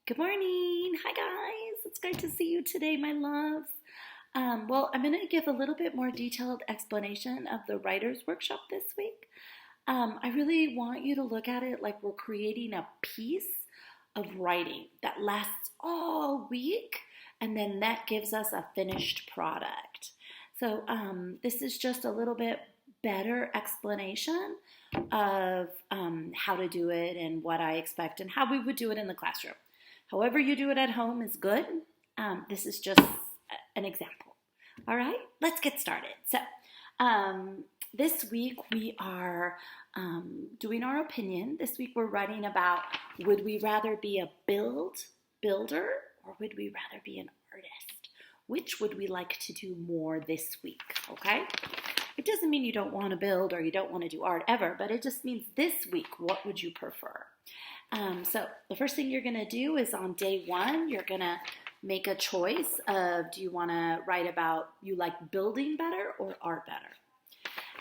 Good morning. Hi, guys. It's great to see you today, my loves. Well, I'm going to give a little bit more detailed explanation of the writer's workshop this week. I really want you to look at it like we're creating a piece of writing that lasts all week, and then that gives us a finished product. So, this is just a little bit better explanation of how to do it and what I expect and how we would do it in the classroom. However you do it at home is good. This is just an example. All right, let's get started. So this week we are doing our opinion. This week we're writing about, would we rather be a builder or would we rather be an artist? Which would we like to do more this week, okay? It doesn't mean you don't want to build or you don't want to do art ever, but it just means this week, what would you prefer? So the first thing you're going to do is on day one, you're going to make a choice of, do you want to write about you like building better or art better?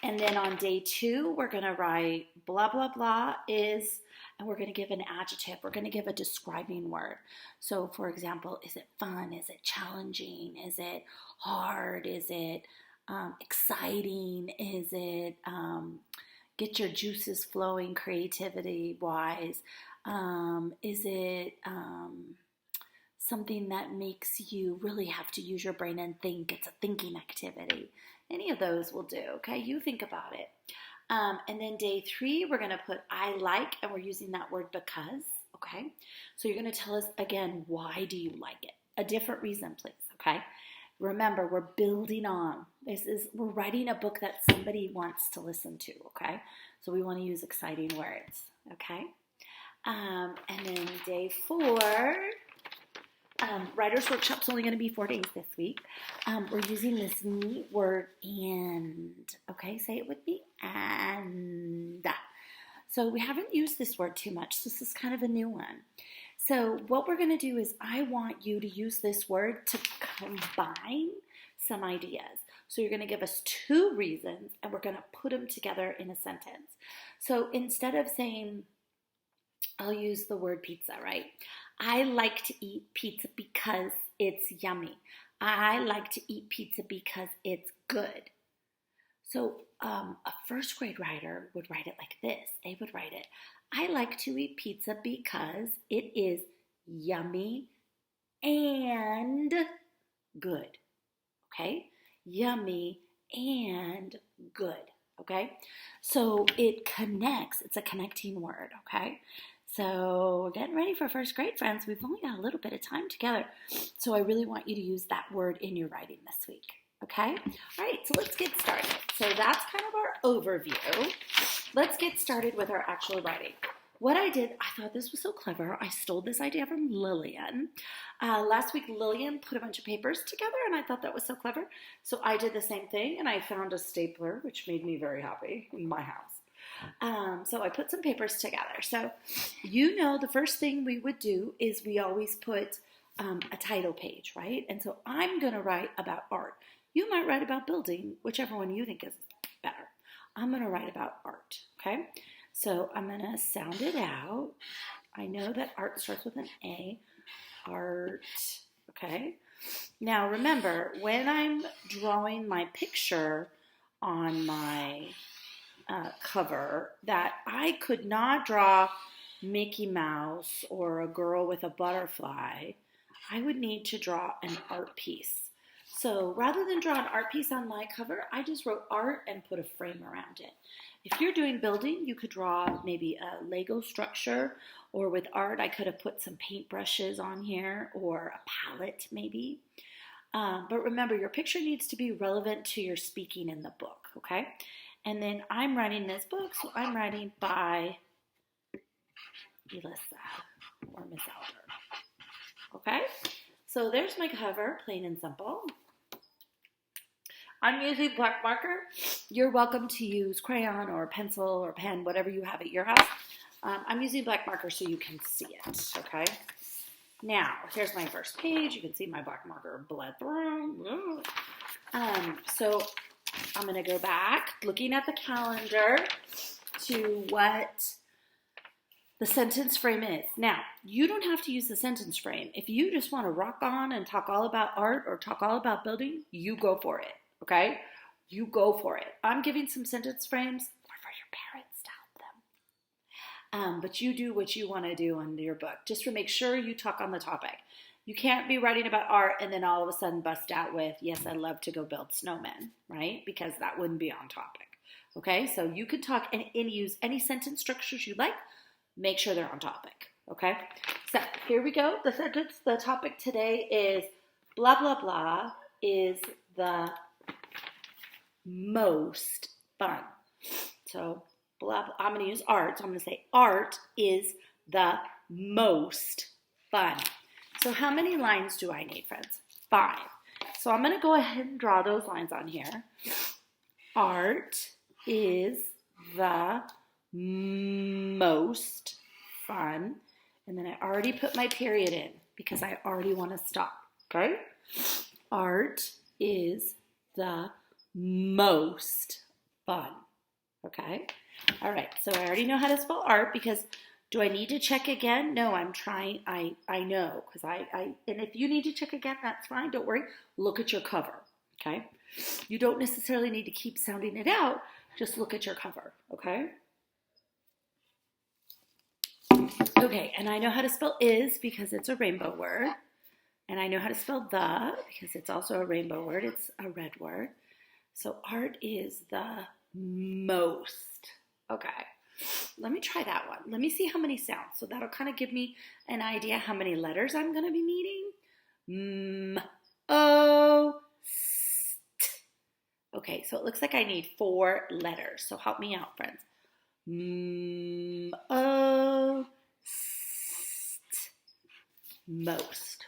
And then on day two, we're going to write blah, blah, blah is, and we're going to give an adjective. We're going to give a describing word. So for example, is it fun? Is it challenging? Is it hard? Is it exciting? Is it get your juices flowing creativity wise? Is it something that makes you really have to use your brain and think? It's a thinking activity. Any of those will do, okay? You think about it. And then day three, we're going to put I like, and we're using that word because, okay? So you're going to tell us again, why do you like it? A different reason, please, okay? Remember, we're building on. We're writing a book that somebody wants to listen to, okay? So we want to use exciting words, okay? And then day four, writer's workshop's only going to be 4 days this week. We're using this neat word and, okay? Say it with me, and. So we haven't used this word too much, so this is kind of a new one. So what we're going to do is I want you to use this word to combine some ideas. So you're going to give us 2 reasons, and we're going to put them together in a sentence. So instead of saying, I'll use the word pizza, right? I like to eat pizza because it's yummy. I like to eat pizza because it's good. So a first grade writer would write it like this. They would write it, I like to eat pizza because it is yummy and good, okay? Yummy and good, okay? So it connects. It's a connecting word, okay? So we're getting ready for first grade, friends. We've only got a little bit of time together. So I really want you to use that word in your writing this week, okay? All right, so let's get started. So that's kind of our overview. Let's get started with our actual writing. What I did, I thought this was so clever. I stole this idea from Lillian. Last week, Lillian put a bunch of papers together, and I thought that was so clever. So I did the same thing, and I found a stapler, which made me very happy in my house. So I put some papers together. So you know the first thing we would do is we always put a title page, right? And so I'm going to write about art. You might write about building, whichever one you think is better. I'm going to write about art, okay? So I'm going to sound it out. I know that art starts with an A. Art, okay? Now remember, when I'm drawing my picture on my cover, that I could not draw Mickey Mouse or a girl with a butterfly. I would need to draw an art piece. So rather than draw an art piece on my cover, I just wrote art and put a frame around it. If you're doing building, you could draw maybe a Lego structure, or with art, I could have put some paintbrushes on here or a palette maybe. But remember, your picture needs to be relevant to your speaking in the book, okay? And then I'm writing this book, so I'm writing by Elissa or Miss Elder, okay? So there's my cover, plain and simple. I'm using black marker. You're welcome to use crayon or pencil or pen, whatever you have at your house. I'm using black marker so you can see it, okay? Now, here's my first page. You can see my black marker bled through. So I'm going to go back, looking at the calendar, to what the sentence frame is. Now, you don't have to use the sentence frame. If you just want to rock on and talk all about art or talk all about building, you go for it, okay? You go for it. I'm giving some sentence frames for your parents to help them. But you do what you want to do on your book. Just to make sure you talk on the topic. You can't be writing about art and then all of a sudden bust out with, yes, I love to go build snowmen, right? Because that wouldn't be on topic, okay? So you could talk and use any sentence structures you like. Make sure they're on topic, okay? So here we go. The topic today is blah, blah, blah is the most fun. So blah, blah, I'm going to use art. So I'm going to say art is the most fun. So how many lines do I need, friends? 5. So I'm going to go ahead and draw those lines on here. Art is the most fun. And then I already put my period in because I already want to stop, okay? Art is the most fun, okay? All right, so I already know how to spell art because do I need to check again? No, I'm trying. I know because and if you need to check again, that's fine. Don't worry. Look at your cover, okay? You don't necessarily need to keep sounding it out. Just look at your cover, okay? Okay, and I know how to spell is because it's a rainbow word. And I know how to spell the because it's also a rainbow word. It's a red word. So art is the most. Okay. Let me try that one. Let me see how many sounds. So that'll kind of give me an idea how many letters I'm going to be needing. St. Okay, so it looks like I need 4 letters. So help me out, friends. Most.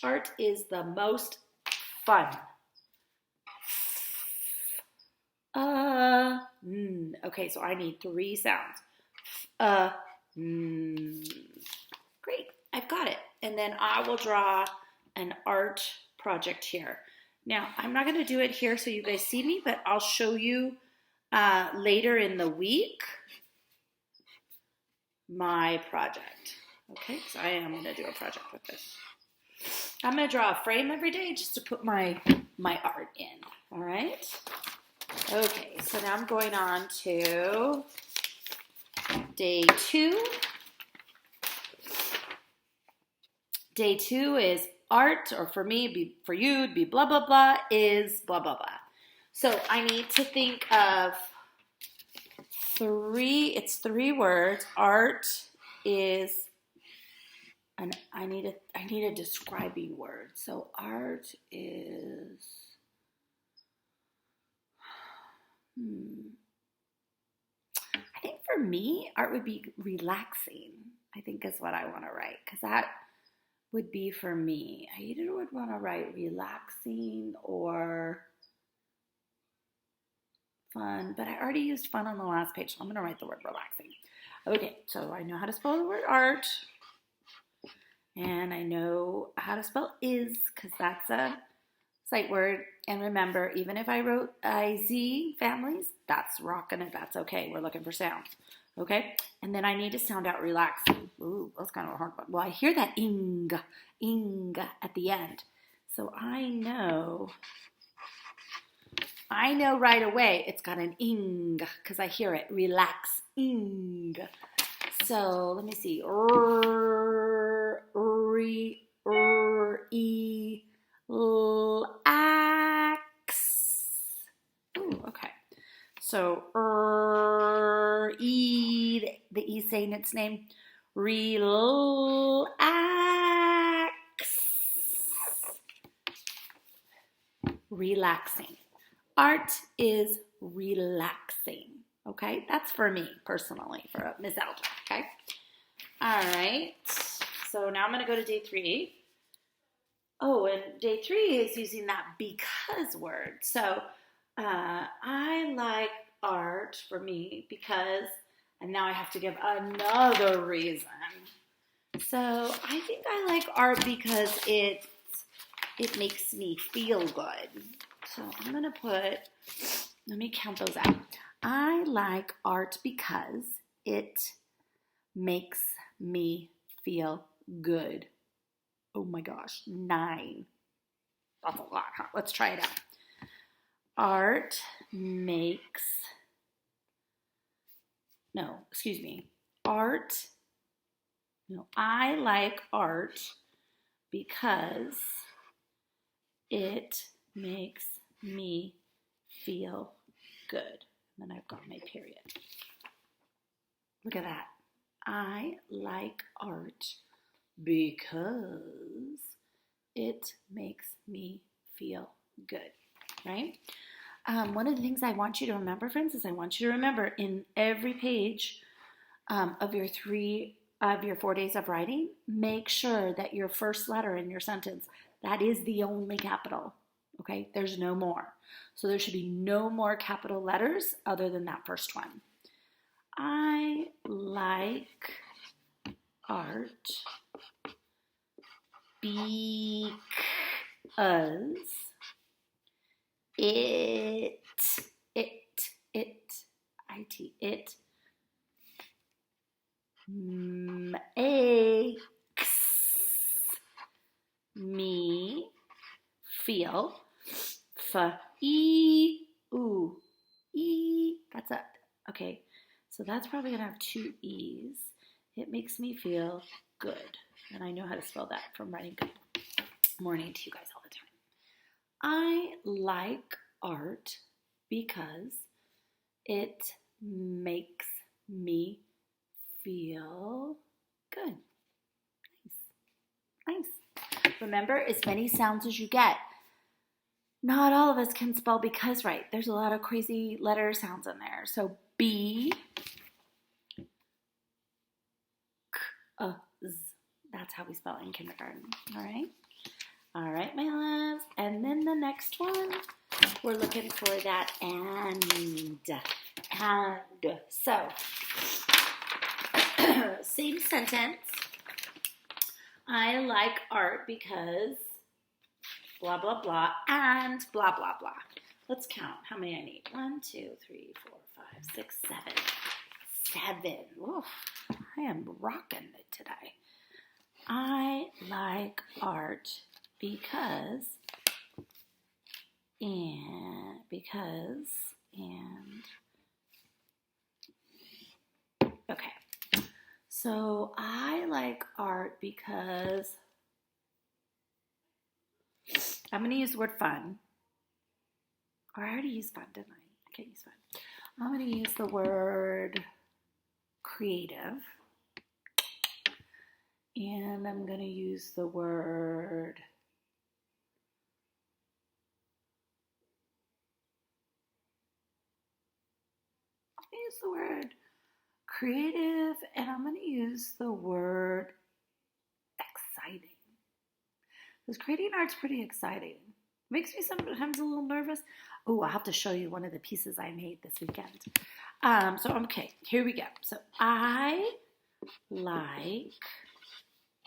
Art is the most fun. Okay, so I need 3 sounds. Great, I've got it. And then I will draw an art project here. Now, I'm not going to do it here so you guys see me, but I'll show you later in the week my project. Okay, so I am going to do a project with this. I'm going to draw a frame every day just to put my art in. All right? Okay, so now I'm going on to day 2. Day 2 is art, or for me, for you, it'd be blah, blah, blah, is blah, blah, blah. So I need to think of 3 words. Art is, and I need a describing word. So art is, I think for me, art would be relaxing, I think is what I want to write, because that would be for me. I either would want to write relaxing or fun, but I already used fun on the last page, so I'm going to write the word relaxing. Okay, so I know how to spell the word art, and I know how to spell is, because that's a sight word. And remember, even if I wrote IZ families, that's rocking it. That's okay. We're looking for sounds. Okay? And then I need to sound out relaxing. Ooh, that's kind of a hard one. Well, I hear that ing at the end. So I know right away it's got an ing because I hear it. Relax-ing. So let me see. Relax. Ooh, okay. So, the E saying its name. Relax. Relaxing. Art is relaxing. Okay, that's for me personally, for Miss Elder. Okay. All right. So now I'm going to go to day 3. Oh, and day 3 is using that because word. So I like art for me because, and now I have to give another reason. So I think I like art because it makes me feel good. So I'm going to let me count those out. I like art because it makes me feel good. Oh my gosh, 9. That's a lot, huh? Let's try it out. Art makes, no, excuse me. Art, no, I like art because it makes me feel good. And then I've got my period. Look at that. I like art because it makes me feel good, right? One of the things I want you to remember, friends, is I want you to remember in every page of your 4 days of writing, make sure that your first letter in your sentence, that is the only capital, okay? There's no more. So there should be no more capital letters other than that first one. I like art because it makes me feel that's it. Okay, so that's probably gonna have 2 E's. It makes me feel good, and I know how to spell that from writing good morning to you guys all the time. I like art because it makes me feel good. Nice. Remember, as many sounds as you get. Not all of us can spell because right. There's a lot of crazy letter sounds in there. So B, K, Z. That's how we spell it in kindergarten. All right? All right, my loves. And then the next one, we're looking for that and. So, same sentence. I like art because blah, blah, blah, and blah, blah, blah. Let's count how many I need. 1, 2, 3, 4, 5, 6, 7. 7. Oof, I am rocking it today. I like art because, okay. So I like art because I'm going to use the word fun. Or I already used fun, didn't I? I can't use fun. I'm going to use the word creative. And I'm going to use the word creative, and I'm going to use the word exciting. Because creating art's pretty exciting. Makes me sometimes a little nervous. Oh, I'll have to show you one of the pieces I made this weekend. Okay, here we go. So I like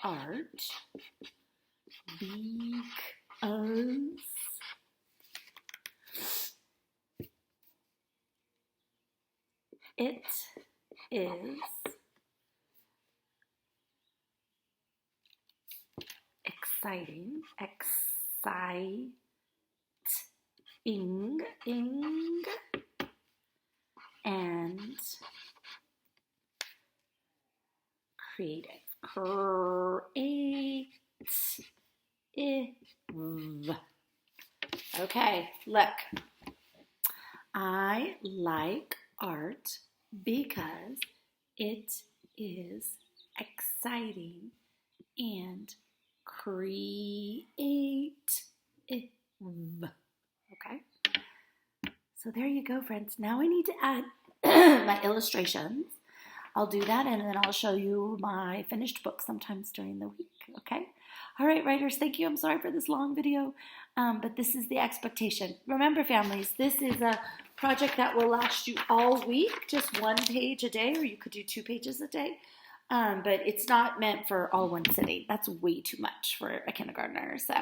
art because it is exciting, and creative. Okay, look. I like art because it is exciting and creative. Okay? So there you go, friends. Now I need to add my illustrations. I'll do that, and then I'll show you my finished book sometimes during the week, okay? All right, writers, thank you. I'm sorry for this long video, but this is the expectation. Remember, families, this is a project that will last you all week, just 1 page a day, or you could do 2 pages a day, but it's not meant for all one sitting. That's way too much for a kindergartner. So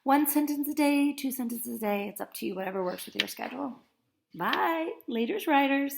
1 sentence a day, 2 sentences a day, it's up to you, whatever works with your schedule. Bye. Laters, writers.